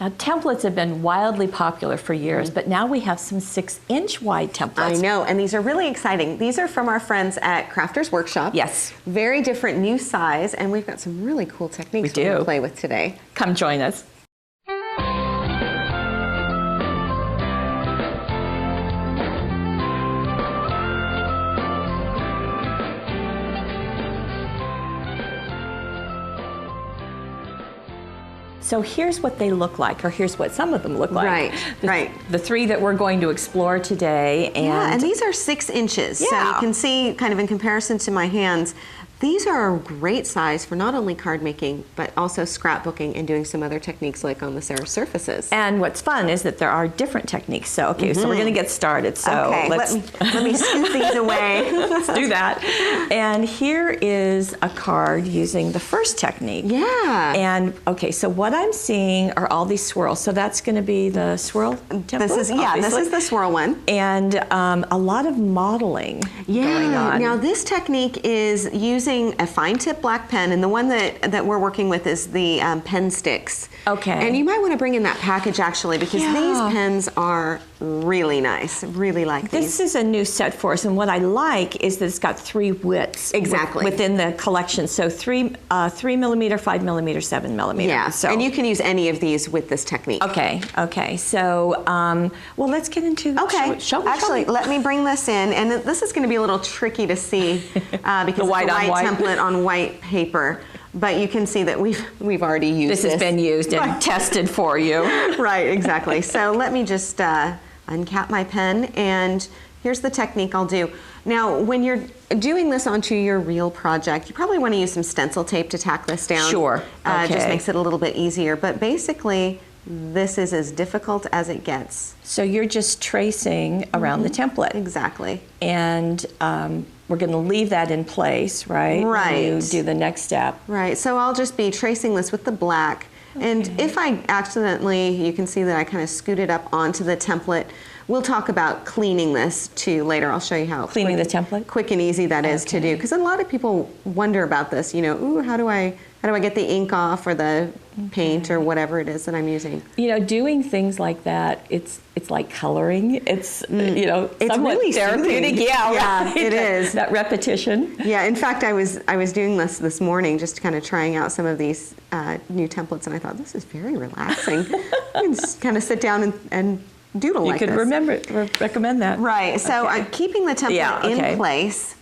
Now, templates have been wildly popular for years, but now we have some 6-inch wide templates. I know, and these are really exciting. These are from our friends at Crafters Workshop. Yes. Very different new size, and we've got some really cool techniques we're gonna play with today. Come join us. So here's what they look like, or here's what some of them look like. Right. The 3 that we're going to explore today. And these are 6 inches. Yeah. So you can see, kind of in comparison to my hands, these are a great size for not only card making, but also scrapbooking and doing some other techniques like on the Sarah surfaces. And what's fun is that there are different techniques. So, okay, so we're going to get started. So okay, let me scoot these away. Let's do that. And here is a card using the first technique. Yeah. And, okay, so what I'm seeing are all these swirls. So that's going to be the swirl template, this is the swirl one. And a lot of modeling going on. Now this technique is using a fine tip black pen, and the one that we're working with is the pen sticks. Okay. And you might want to bring in that package actually, because these pens are really nice. Really like these. This is a new set for us, and what I like is that it's got 3 widths within the collection. So 3 millimeter, 5 millimeter, 7 millimeter. Yeah. So, and you can use any of these with this technique. Okay. So well, let's get into. Actually, let me bring this in, and this is going to be a little tricky to see because it's a white template on white paper. But you can see that we've already used this. This has been used and tested for you. Right, exactly. So let me just uncap my pen, and here's the technique I'll do. Now, when you're doing this onto your real project, you probably want to use some stencil tape to tack this down. Sure. It just makes it a little bit easier. But basically, this is as difficult as it gets. So you're just tracing around the template. Exactly. And we're going to leave that in place, right? Right. When you do the next step. Right. So I'll just be tracing this with the black. Okay. And if I accidentally, you can see that I kind of scooted up onto the template. We'll talk about cleaning this too later. I'll show you how cleaning the template, quick and easy that is to do. Because a lot of people wonder about this. You know, ooh, how do I get the ink off or the paint or whatever it is that I'm using? You know, doing things like that, it's like coloring. It's it's somewhat really therapeutic. Yeah, right. It is. That repetition. Yeah. In fact, I was doing this morning, just kind of trying out some of these new templates, and I thought this is very relaxing. You can just kind of sit down and doodle like this. You could recommend that. Right. So I'm keeping the template in place.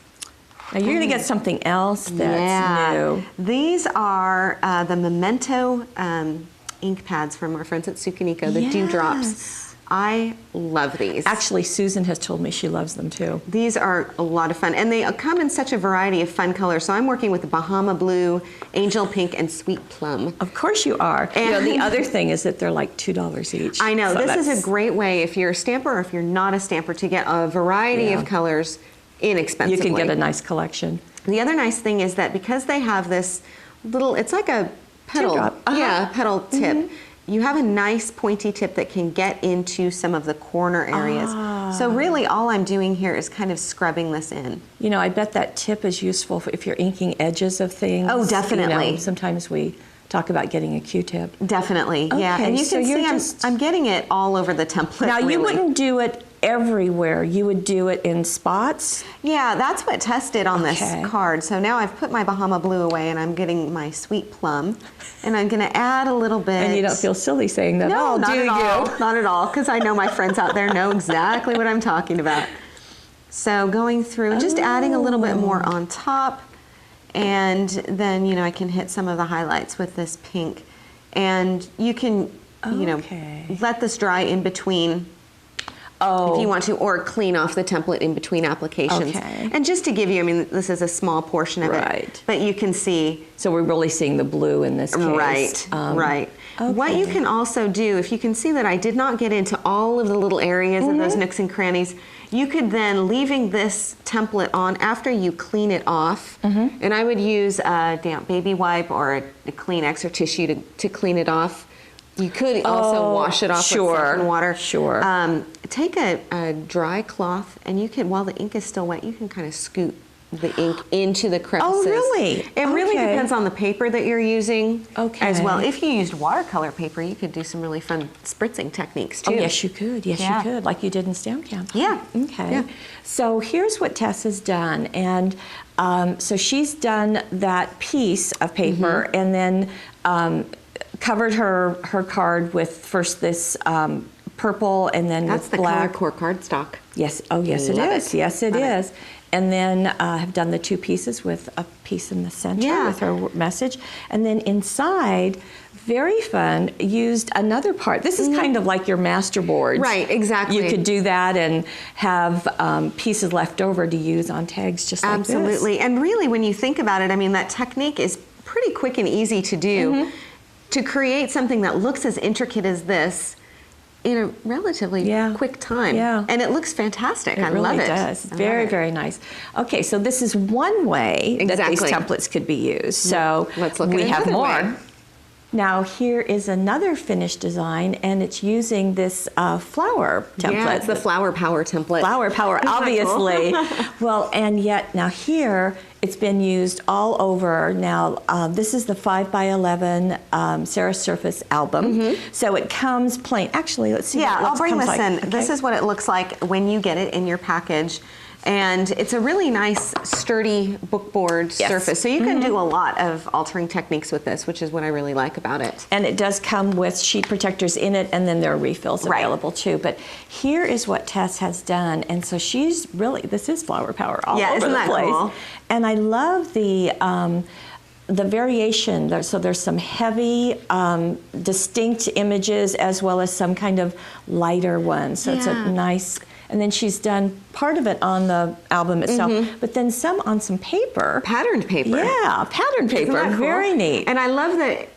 Now you're going to get something else that's new. These are the Memento ink pads from our friends at Sukaniko, the Dewdrops. I love these. Actually, Susan has told me she loves them too. These are a lot of fun, and they come in such a variety of fun colors. So I'm working with the Bahama Blue, Angel Pink, and Sweet Plum. Of course you are. And the other thing is that they're like $2 each. I know. So this is a great way, if you're a stamper or if you're not a stamper, to get a variety of colors inexpensively. You can get a nice collection. The other nice thing is that because they have this little, it's like a pedal, pedal tip. You have a nice pointy tip that can get into some of the corner areas. So really all I'm doing here is kind of scrubbing this in. You know, I bet that tip is useful if you're inking edges of things. Oh, definitely. You know, sometimes we talk about getting a Q-tip. Definitely, yeah. And you can see I'm getting it all over the template. Now, really. You wouldn't do it everywhere. You would do it in spots? Yeah, that's what Tess did on this card. So now I've put my Bahama Blue away, and I'm getting my Sweet Plum, and I'm going to add a little bit. And you don't feel silly saying that? No, not at all. Not at all, because I know my friends out there know exactly what I'm talking about. So going through, just adding a little bit more on top, and then, you know, I can hit some of the highlights with this pink. And you can, you know, let this dry in between if you want to, or clean off the template in between applications. And just to give you, I mean, this is a small portion of it, but you can see. So we're really seeing the blue in this case. Right. What you can also do, if you can see that I did not get into all of the little areas of those nooks and crannies, you could then, leaving this template on after you clean it off, and I would use a damp baby wipe or a Kleenex or tissue to clean it off. You could also wash it off with soap and water. Take a dry cloth, and you can, while the ink is still wet, you can kind of scoot the ink into the crevices. Oh, really? It really Okay. depends on the paper that you're using as well. Okay. If you used watercolor paper, you could do some really fun spritzing techniques too. Oh, yes, you could. Yes, Yeah. you could, like you did in STEM Camp. Yeah. Okay. Yeah. So here's what Tess has done. And so she's done that piece of paper Mm-hmm. and then covered her card with first this purple and then That's with the black. color core cardstock. Yes. Oh, yes, it Love is. it. Yes, it Love is. And then have done the two pieces with a piece in the center Yeah. with her message. And then inside, very fun, used another part. This is kind of like your master boards. Right, exactly. You could do that and have pieces left over to use on tags just like this. Absolutely. And really, when you think about it, I mean, that technique is pretty quick and easy to do. Mm-hmm. To create something that looks as intricate as this in a relatively Yeah. quick time. Yeah. And it looks fantastic. It I really love it. does. I love Very, it. very nice. Okay, so this is one way that these Exactly. templates could be used. So Let's look at we have another more. way. Now here is another finished design, and it's using this flower template. Yeah, it's the Flower Power template. Flower Power, Isn't that cool? obviously. Well, and yet now here it's been used all over. Now this is the 5x11 Sarah Surface album. So it comes plain. Actually, let's see. Yeah, what I'll bring comes this like. in. Okay. This is what it looks like when you get it in your package. And it's a really nice, sturdy bookboard Yes. surface. So you can do a lot of altering techniques with this, which is what I really like about it. And it does come with sheet protectors in it, and then there are refills Right. available too. But here is what Tess has done, and so she's really, this is Flower Power all Yeah, over isn't the that place. cool? And I love the variation. So there's some heavy, distinct images as well as some kind of lighter ones. So it's a Yeah. nice. And then she's done part of it on the album itself, but then some on some paper. Patterned paper. Yeah, patterned Isn't paper. that cool? Very neat. And I love that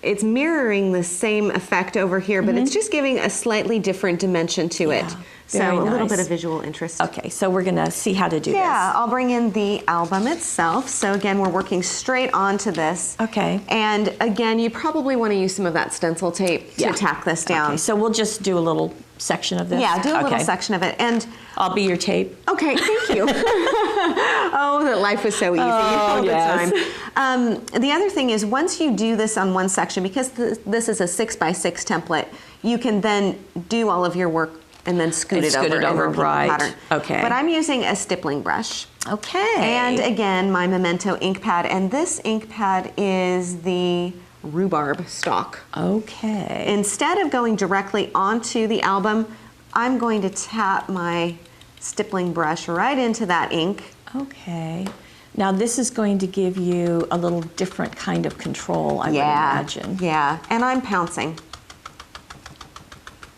it's mirroring the same effect over here, but it's just giving a slightly different dimension to it. So very a little nice. bit of visual interest. Okay, so we're gonna see how to do Yeah, this. I'll bring in the album itself. So again, we're working straight onto this. Okay. And again, you probably want to use some of that stencil tape to Yeah. tack this down. Okay, so we'll just do a little section of this. Yeah, do a little Okay. section of it. And I'll be your tape. okay, thank you. Oh, that life was so easy all yes. the time. The other thing is once you do this on one section, because this is a 6x6 template, you can then do all of your work and then scoot And it scoot over it and over, repeat the right. pattern. Okay. But I'm using a stippling brush. Okay. And again, my Memento ink pad. And this ink pad is the rhubarb stock. Okay. Instead of going directly onto the album, I'm going to tap my stippling brush right into that ink. Okay. Now this is going to give you a little different kind of control, I would imagine. Yeah, and I'm pouncing.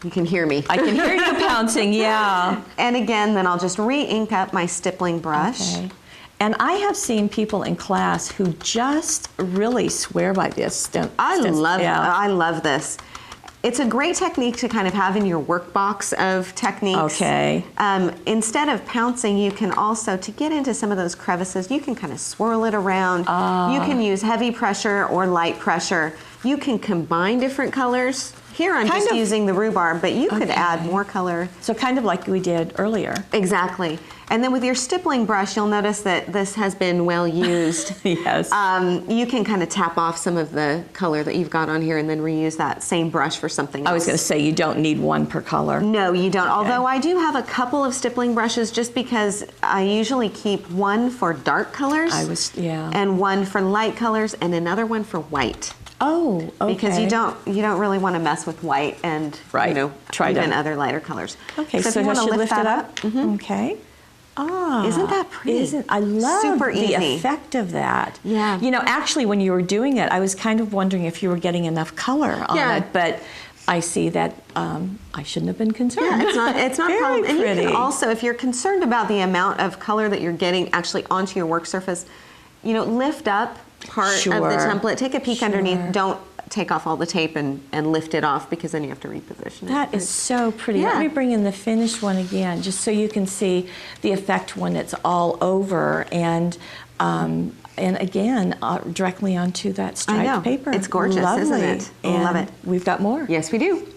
You can hear me. I can hear you pouncing, yeah. And again, then I'll just re-ink up my stippling brush. Okay. And I have seen people in class who just really swear by this. I Yeah. love this. It's a great technique to kind of have in your workbox of techniques. Okay. Instead of pouncing, you can also, to get into some of those crevices, you can kind of swirl it around. You can use heavy pressure or light pressure. You can combine different colors. Here I'm Kind just of- using the rhubarb, but you could Okay. add more color. So kind of like we did earlier. Exactly. And then with your stippling brush, you'll notice that this has been well used. Yes. You can kind of tap off some of the color that you've got on here and then reuse that same brush for something else. I was going to say you don't need one per color. No, you don't. Although I do have a couple of stippling brushes just because I usually keep one for dark colors Yeah. and one for light colors and another one for white. Oh, okay. Because you don't really want to mess with white and Right. Try even to- other lighter colors. Okay, if so you I want to should lift lift it that up? Mhm. Okay. Ah, Isn't that pretty? I love Super the easy. effect of that. Yeah. You know, actually, when you were doing it, I was kind of wondering if you were getting enough color on Yeah. it, but I see that I shouldn't have been concerned. Yeah, it's not a Very problem. And you pretty. can also, if you're concerned about the amount of color that you're getting actually onto your work surface, lift up part of the Sure. template. Take a peek Sure. underneath. Don't take off all the tape and lift it off because then you have to reposition it. That is so pretty. Yeah. Let me bring in the finished one again, just so you can see the effect when it's all over, and again, directly onto that striped know. paper. It's gorgeous, isn't Lovely. it? I love And it. We've got more. Yes, we do.